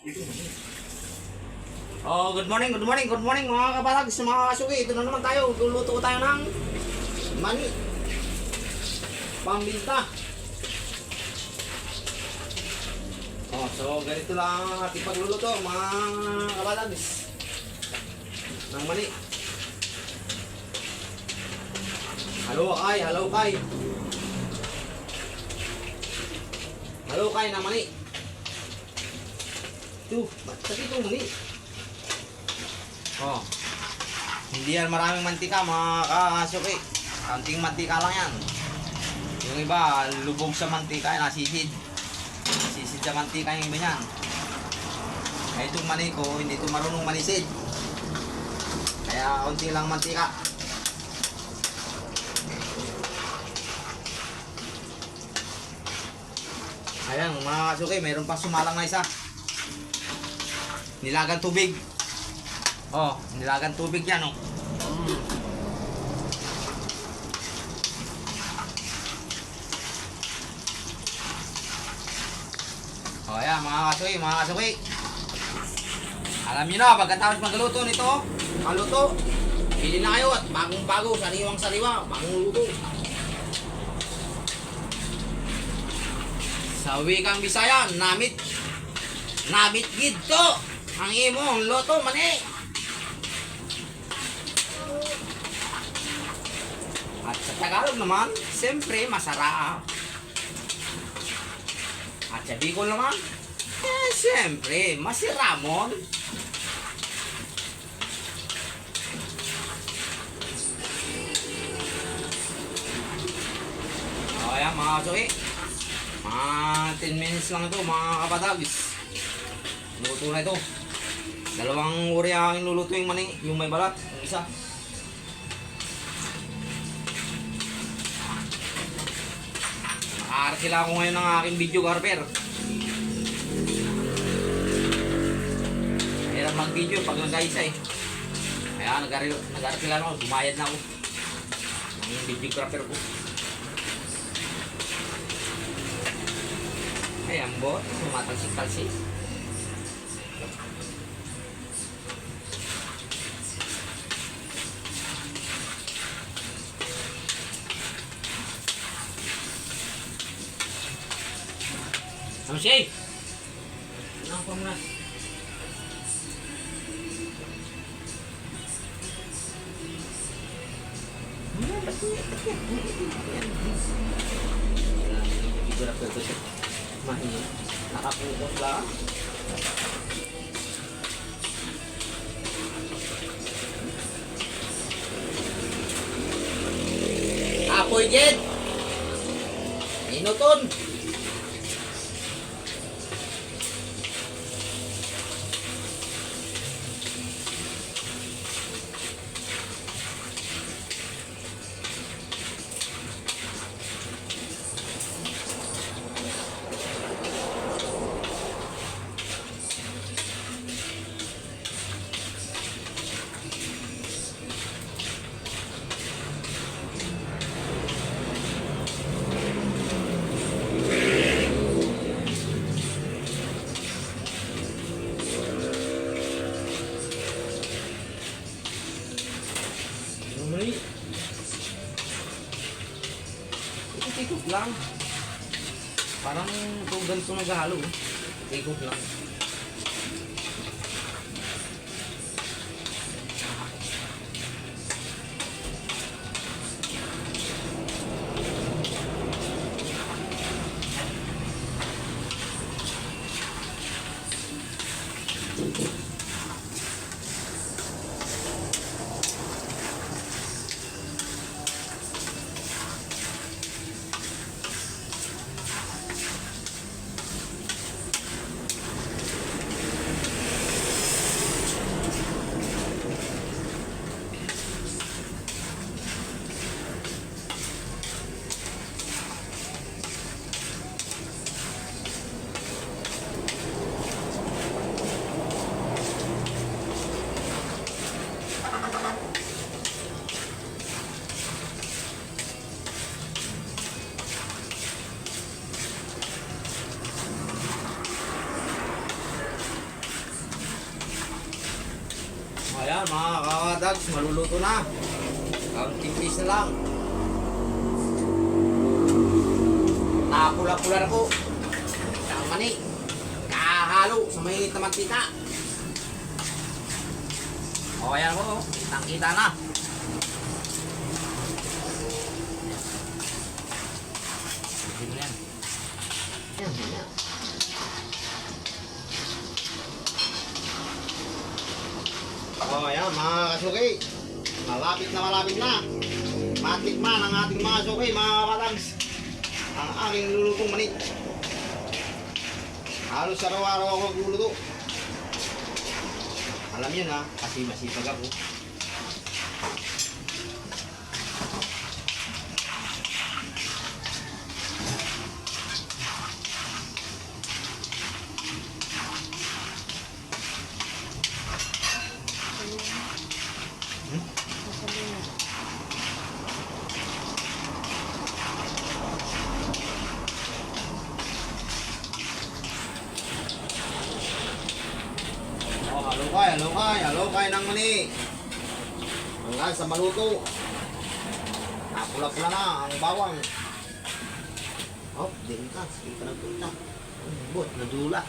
Oh, good morning mga kabalags, mga kasuki. Ito na naman tayo. Luluto tayo ng mani. Pambinta. Oh, so ganito lang ang ating pagluluto mga kabalags ng mani. Halukay na mani. Ito, bakit itong mani? Oh, hindi yan maraming mantika mga kasuki. Kanting mantika lang yan. Yung iba, lubog sa mantika, nasisid. Nasisid sa mantika yung iba yan. Kaya itong mani ko, hindi ito marunong manisid. Kaya konti lang mantika. Ayan mga kasuki, mayroon pa sumalang na isa. Nilagang tubig. Oh, nilagang tubig yan, oh. Oh, ayan, mga kasuki. Alam niyo na, pagkatapos magluto nito, maluto, pili na kayo at bagong-bago, sariwang-sariwa, bagong luto. Sa wikang Bisaya, namit gidto ang imong luto mani. At sa Tagalog naman, siyempre masarap. At sa Bicol naman, siyempre masiramon. O ayan mga kasuki, mga 10 minutes lang ito mga kapatags. Luto na ito. Dalawang uri ang luluto yung mani, yung may balat, yung isa. Nakaarkila ko ngayon ng aking video garper. Mahirap mag-video pag nag-isa eh. Kaya nag-arkila na ako, bumayad na ako ng video garper ko. Ayan bo, sumatalsik-talsik. Ano siya eh? Ano pa muna? Mahina. Nakapukos lang. Apoy jet. Inuton. Ikot lang. Parang kung ganito naghahalo. Ikot lang. Ayan mga kadags, maluluto na. Counting piece na lang. Nakapula-pula na po. Isang mani. Kahalo sa mainit na mantika. O ayan po, kitang-kita na. Sige mo yan. Yan. O ayan mga kasuki. Malapit na. Matikman ang ating mga suki, mga kadags. Ang aking lulutong mani. Halos araw-araw ako magluluto. Alam yun ha, kasi masipag ako. Halukay ng mani. Hanggang sa maluto. Pula-pula na ang bawang. Oh, din ka. Sige ka nagpunta. Bot, nadula.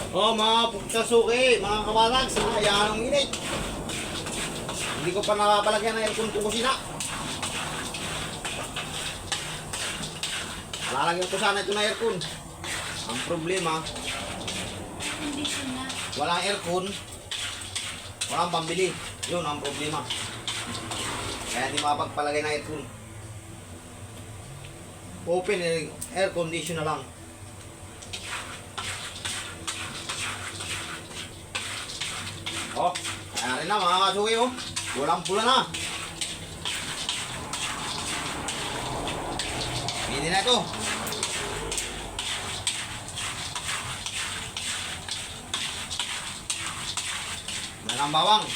Oh mga puksasuki, mga kabalags, ayan ang init. Hindi ko pa nakapalagyan ng aircon itong kusina. Lalagyan ko sana ito na aircon. Ang problema, walang aircon, walang pambili. Yun ang problema. Kaya hindi makapagpalagay ng aircon. Open air condition na lang. Oh, ayan rin na mga kasuki oh. Pulang-pula na. Pwede na ito. Yan ang bawang.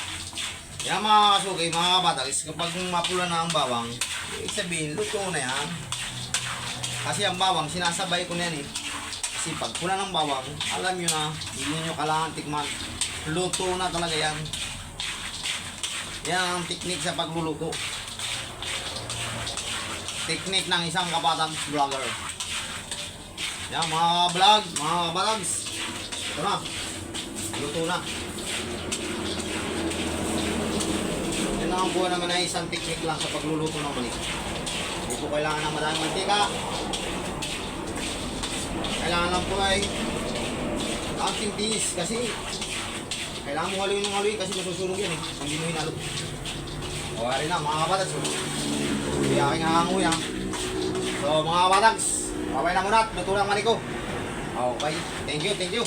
Yan mga kasuki, mga kabatags, kapag mapula na ang bawang, ibig sabihin, luto na yan. Kasi ang bawang, sinasabay ko na yan eh. Kasi pag pula ng bawang, alam nyo na, hindi nyo kailangan tikman. Luto na talaga yan. Yan ang teknik sa pagluluto. Teknik ng isang kabatags vlogger. Yan mga vlog, mga kabatags. Ito na. Luto na. Yan ang buwan naman ay isang teknik lang sa pagluluto ng mani. Hindi po kailangan ng maraming mantika. Kailangan lang po ay counting piece kasi kailangan mo haluin ng haluin kasi masusunog yan eh. Hindi mo hinalo. O, rin na mga kabatags. Hindi aking hanganguya. So mga kabatags, babay na muna at luto ng mani ko. Okay, thank you.